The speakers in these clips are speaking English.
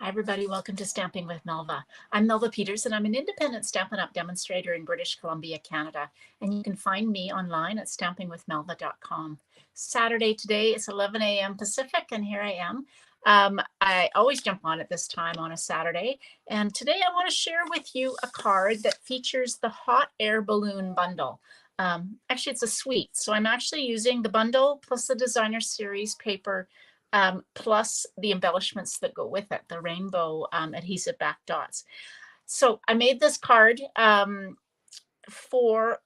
Hi, everybody. Welcome to Stamping with Melva. I'm Melva Peters, and I'm an independent Stampin' Up! Demonstrator in British Columbia, Canada. And you can find me online at stampingwithmelva.com. Saturday today is 11 a.m. Pacific, and here I am. I always jump on at this time on a Saturday. And today I want to share with you a card that features the hot air balloon bundle. Actually, it's a suite. So I'm actually using the bundle plus the designer series paper plus the embellishments that go with it, the rainbow adhesive back dots. So I made this card for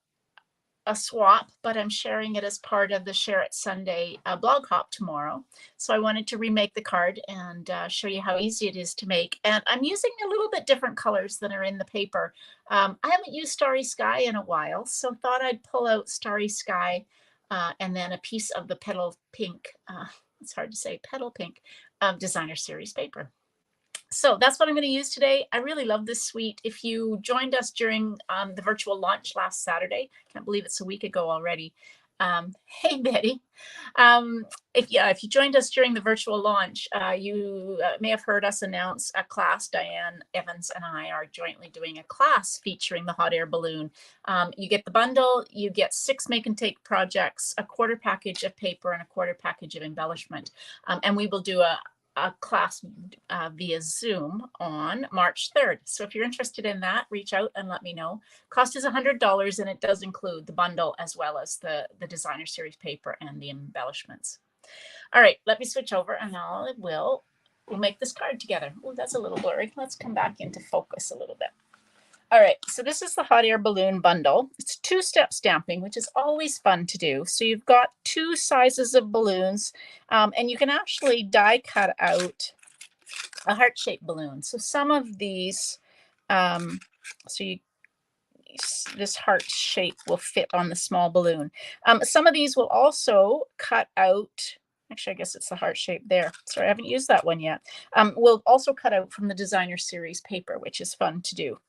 a swap, but I'm sharing it as part of the Share It Sunday blog hop tomorrow. So I wanted to remake the card and show you how easy it is to make. And I'm using a little bit different colors than are in the paper. I haven't used Starry Sky in a while, so thought I'd pull out Starry Sky and then a piece of the petal pink, it's hard to say, petal pink designer series paper. So that's what I'm going to use today. I really love this suite. If you joined us during the virtual launch last Saturday, can't believe it's a week ago already. Hey, Betty. If you joined us during the virtual launch, you may have heard us announce a class. Diane Evans and I are jointly doing a class featuring the hot air balloon. You get the bundle, you get 6 make and take projects, a quarter package of paper, and a quarter package of embellishment. And we will do a class via Zoom on March 3rd. So if you're interested in that, reach out and let me know. Cost is $100, and it does include the bundle as well as the designer series paper and the embellishments. All right, let me switch over and we'll make this card together. Oh, that's a little blurry. Let's come back into focus a little bit. All right, so this is the hot air balloon bundle. It's 2-step stamping, which is always fun to do. So you've got 2 sizes of balloons, and you can actually die cut out a heart-shaped balloon. So some of these, this heart shape will fit on the small balloon. Some of these will also cut out. Actually, I guess it's the heart shape there. Sorry, I haven't used that one yet. We'll also cut out from the designer series paper, which is fun to do.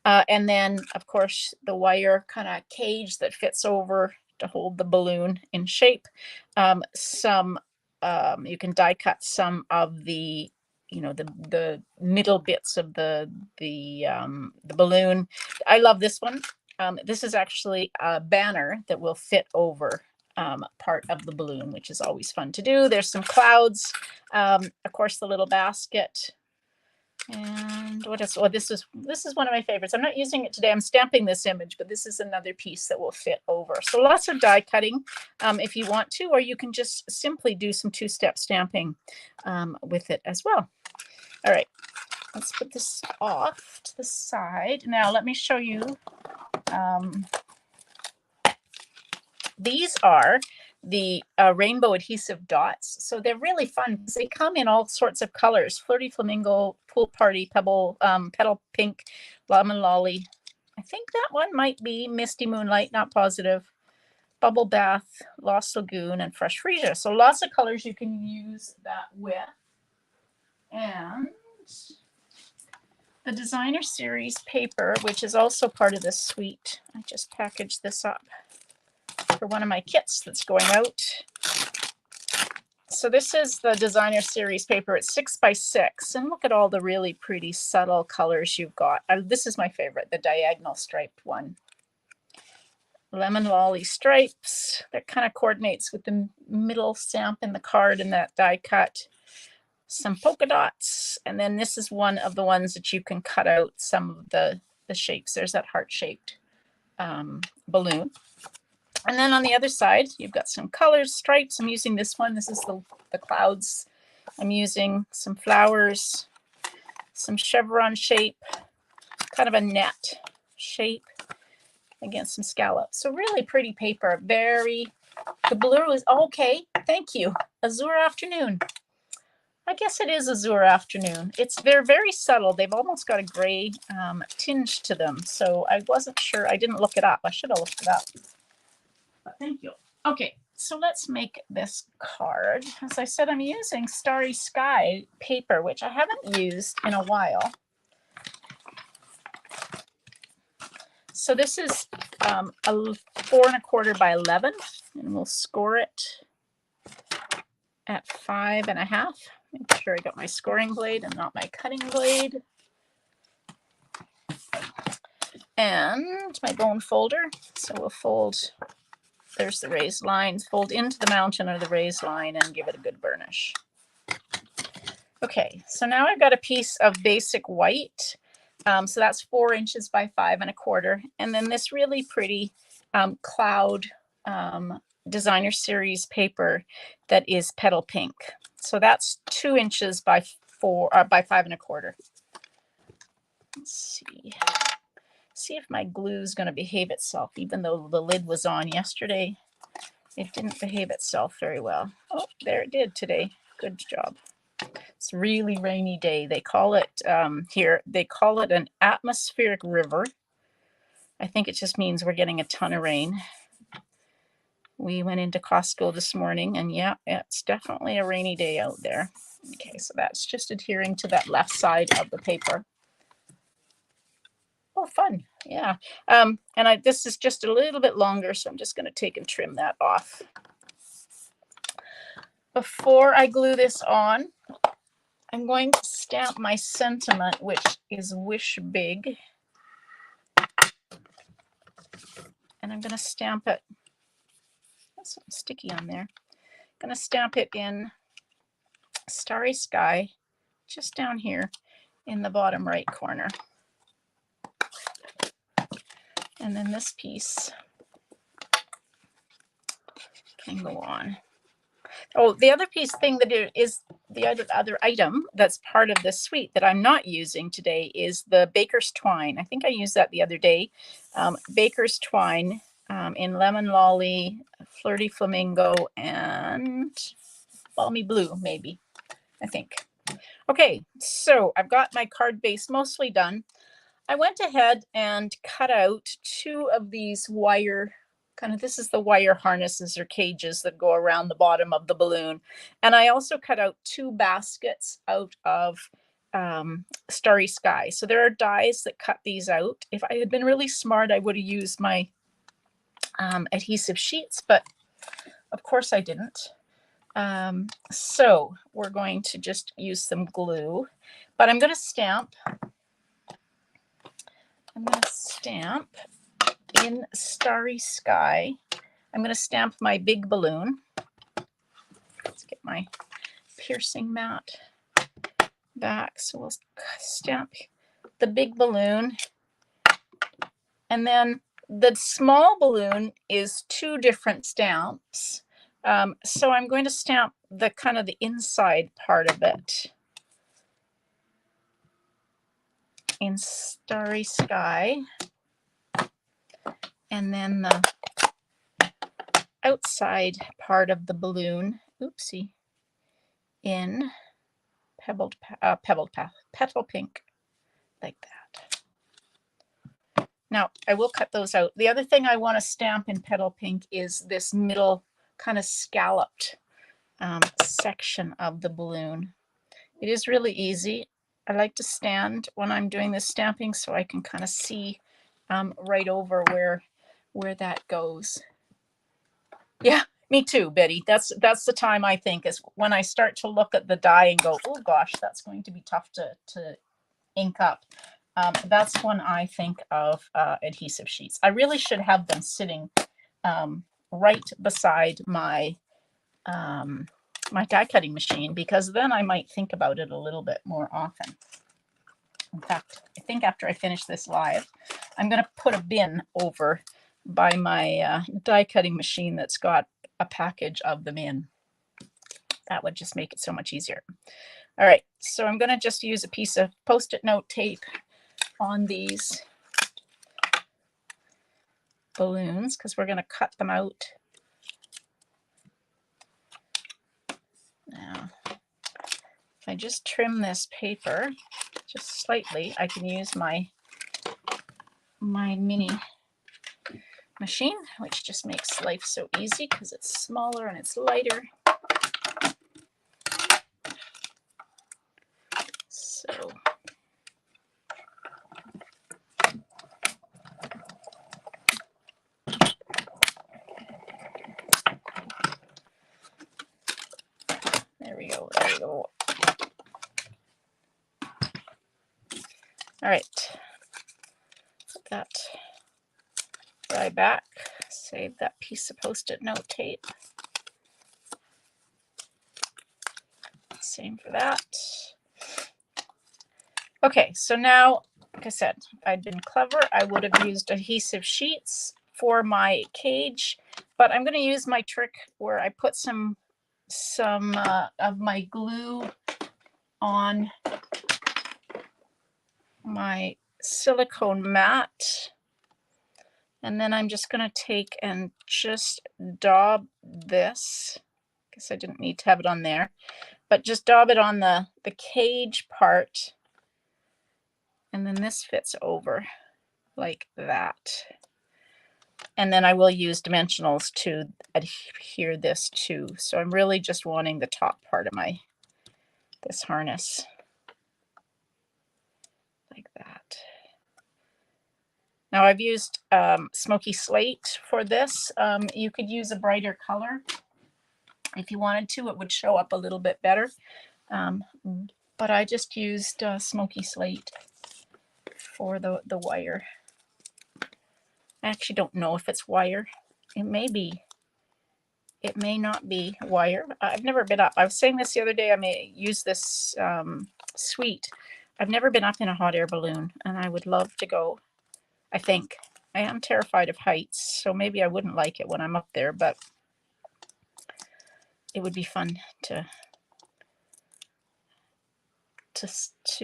And then, of course, the wire kind of cage that fits over to hold the balloon in shape. You can die cut some of the, the middle bits of the balloon. I love this one. This is actually a banner that will fit over part of the balloon, which is always fun to do. There's some clouds, of course, the little basket. And what else? Oh, this is one of my favorites. I'm not using it today. I'm stamping this image, but this is another piece that will fit over. So lots of die cutting if you want to, or you can just simply do some 2-step stamping with it as well. All right, let's put this off to the side. Now let me show you. These are the rainbow adhesive dots. So they're really fun because they come in all sorts of colors: Flirty Flamingo, Pool Party, Pebble, Petal Pink, Lemon Lolly. I think that one might be Misty Moonlight, not positive. Bubble Bath, Lost Lagoon, and Fresh Freesia. So lots of colors you can use that with. And the designer series paper, which is also part of this suite. I just packaged this up for one of my kits that's going out. So this is the designer series paper. It's 6x6, and look at all the really pretty subtle colors you've got. This is my favorite, the diagonal striped one. Lemon Lolly stripes that kind of coordinates with the middle stamp in the card and that die cut. Some polka dots, and then this is one of the ones that you can cut out some of the shapes. There's that heart-shaped balloon. And then on the other side, you've got some colors, stripes. I'm using this one. This is the clouds. I'm using some flowers, some chevron shape, kind of a net shape, against some scallops. So really pretty paper. The blue is okay. Thank you. Azure Afternoon. I guess it is Azure Afternoon. They're very subtle. They've almost got a gray tinge to them. So I wasn't sure. I didn't look it up. I should have looked it up. But thank you. Okay, so let's make this card. As I said, I'm using Starry Sky paper, which I haven't used in a while. So this is a 4¼ by 11, and we'll score it at 5½. Make sure I got my scoring blade and not my cutting blade. And my bone folder. So we'll fold, there's the raised lines, fold into the mountain or the raised line and give it a good burnish. Okay, so now I've got a piece of basic white. So that's 4 inches by 5 1/4. And then this really pretty cloud designer series paper that is petal pink. So that's 2 inches by 5 1/4. Let's see if my glue is going to behave itself, even though the lid was on yesterday. It didn't behave itself very well. Oh, there it did today. Good job. It's a really rainy day. They call it here, they call it an atmospheric river. I think it just means we're getting a ton of rain. We went into Costco this morning and yeah, it's definitely a rainy day out there. Okay, so that's just adhering to that left side of the paper. Oh, fun. Yeah. And this is just a little bit longer, so I'm just going to take and trim that off. Before I glue this on, I'm going to stamp my sentiment, which is Wish Big. And I'm going to stamp it. That's something sticky on there. I'm going to stamp it in Starry Sky, just down here in the bottom right corner. And then this piece can go on. Oh, the other thing that is the other item that's part of this suite that I'm not using today is the Baker's Twine. I think I used that the other day. Baker's Twine in Lemon Lolly, Flirty Flamingo, and Balmy Blue, maybe, I think. Okay, so I've got my card base mostly done. I went ahead and cut out 2 of these wire, this is the wire harnesses or cages that go around the bottom of the balloon. And I also cut out 2 baskets out of Starry Sky. So there are dies that cut these out. If I had been really smart, I would have used my adhesive sheets, but of course I didn't. So we're going to just use some glue, but I'm going to stamp in Starry Sky. I'm going to stamp my big balloon. Let's get my piercing mat back. So we'll stamp the big balloon. And then the small balloon is 2 different stamps. So I'm going to stamp the the inside part of it in Starry Sky. And then the outside part of the balloon, oopsie, in petal pink, like that. Now I will cut those out. The other thing I want to stamp in petal pink is this middle scalloped section of the balloon. It is really easy. I like to stand when I'm doing this stamping so I can see right over where that goes. Yeah, me too, Betty. That's the time I think is when I start to look at the die and go, oh gosh, that's going to be tough to ink up. That's when I think of adhesive sheets. I really should have them sitting right beside my my die cutting machine, because then I might think about it a little bit more often. In fact, I think after I finish this live, I'm going to put a bin over by my die cutting machine that's got a package of them in. That would just make it so much easier. All right, so I'm going to just use a piece of Post-it note tape on these balloons because we're going to cut them out. Now, if I just trim this paper just slightly, I can use my mini machine, which just makes life so easy because it's smaller and it's lighter. So there we go. All right. Put that right back. Save that piece of Post-it note tape. Same for that. Okay, so now, like I said, if I'd been clever, I would have used adhesive sheets for my cage, but I'm going to use my trick where I put some of my glue on my silicone mat, and then I'm just going to take and just daub this. I guess I didn't need to have it on there, but just daub it on the cage part, and then this fits over like that. And then I will use dimensionals to adhere this to. So I'm really just wanting the top part of this harness like that. Now I've used smoky slate for this. You could use a brighter color if you wanted to. It would show up a little bit better. But I just used smoky slate for the wire. I actually don't know if it's wire. It may be. It may not be wire. I've never been up. I was saying this the other day. I may use this suite. I've never been up in a hot air balloon, and I would love to go. I think. I am terrified of heights, so maybe I wouldn't like it when I'm up there, but it would be fun to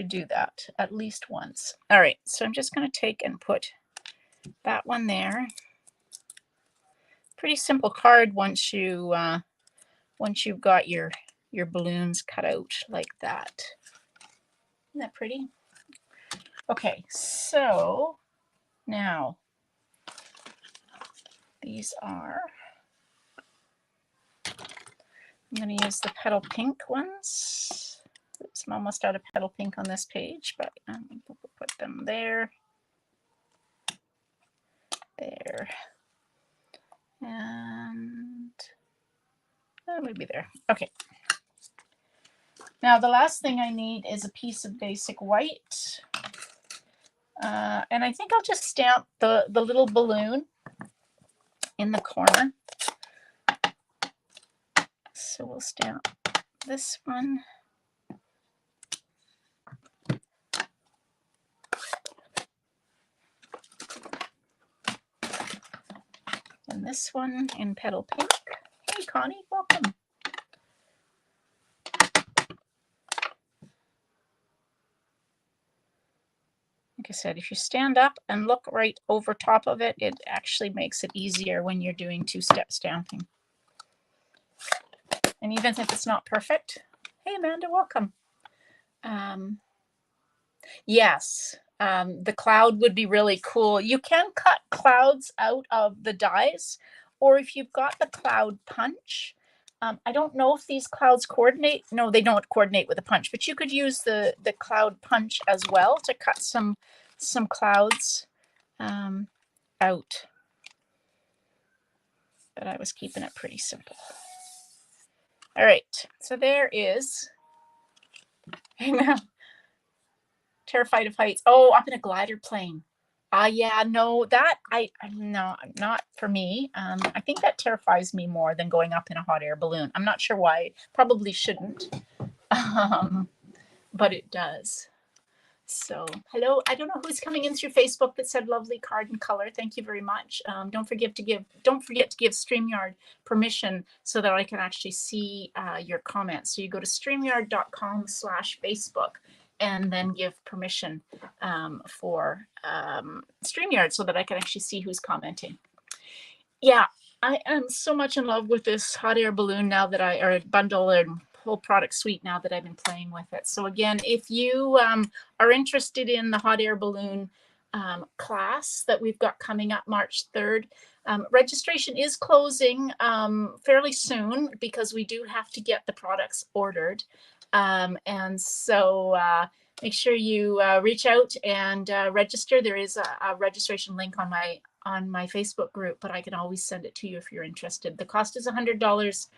do that at least once. All right, so I'm just going to take and put that one there. Pretty simple card once you've got your balloons cut out like that. Isn't that pretty? Okay, so now these are, I'm going to use the petal pink ones. Oops, I'm almost out of petal pink on this page, but I'm going to put them there, there, and maybe there. Okay. Now the last thing I need is a piece of basic white. And I think I'll just stamp the little balloon in the corner. So we'll stamp this one. And this one in petal pink. Hey Connie, welcome. Like I said, if you stand up and look right over top of it, it actually makes it easier when you're doing two-step stamping. And even if it's not perfect, hey Amanda, welcome. Yes, the cloud would be really cool. You can cut clouds out of the dies, or if you've got the cloud punch, I don't know if these clouds coordinate. No, they don't coordinate with the punch, but you could use the cloud punch as well to cut some clouds out. But I was keeping it pretty simple. All right, so there is. Terrified of heights. Oh, up in a glider plane. Yeah, no, that no, not for me. I think that terrifies me more than going up in a hot air balloon. I'm not sure why. Probably shouldn't, but it does. So, hello. I don't know who's coming in through Facebook that said lovely card and color. Thank you very much. Don't forget to give StreamYard permission so that I can actually see your comments. So you go to streamyard.com/Facebook. And then give permission for StreamYard so that I can actually see who's commenting. Yeah, I am so much in love with this hot air balloon now that or bundle and whole product suite now that I've been playing with it. So again, if you are interested in the hot air balloon class that we've got coming up March 3rd, registration is closing fairly soon because we do have to get the products ordered. And so make sure you reach out and register. There is a registration link on my Facebook group, but I can always send it to you if you're interested. The cost is $100,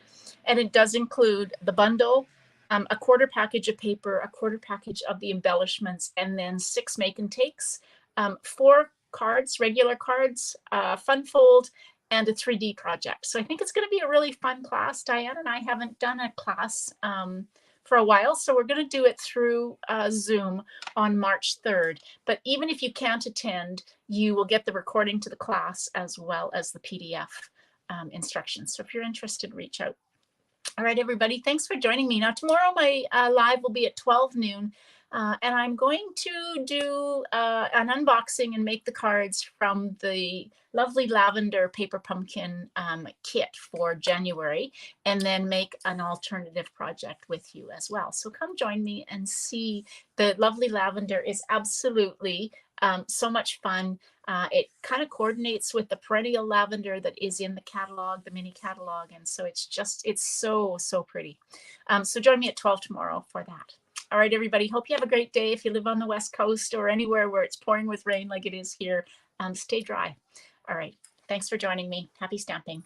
and it does include the bundle, a quarter package of paper, a quarter package of the embellishments, and then 6 make and takes, 4 cards, regular cards, fun fold, and a 3D project. So I think it's going to be a really fun class. Diane and I haven't done a class for a while, so we're going to do it through Zoom on March 3rd. But even if you can't attend, you will get the recording to the class as well as the PDF instructions. So if you're interested, reach out. All right, everybody, thanks for joining me. Now, tomorrow my live will be at 12 noon, and I'm going to do an unboxing and make the cards from the lovely lavender paper pumpkin kit for January, and then make an alternative project with you as well. So come join me and see. The lovely lavender is absolutely so much fun. It kind of coordinates with the perennial lavender that is in the catalog, the mini catalog. And so it's so, so pretty. So join me at 12 tomorrow for that. All right, everybody, hope you have a great day. If you live on the West Coast or anywhere where it's pouring with rain like it is here, stay dry. All right, thanks for joining me. Happy stamping.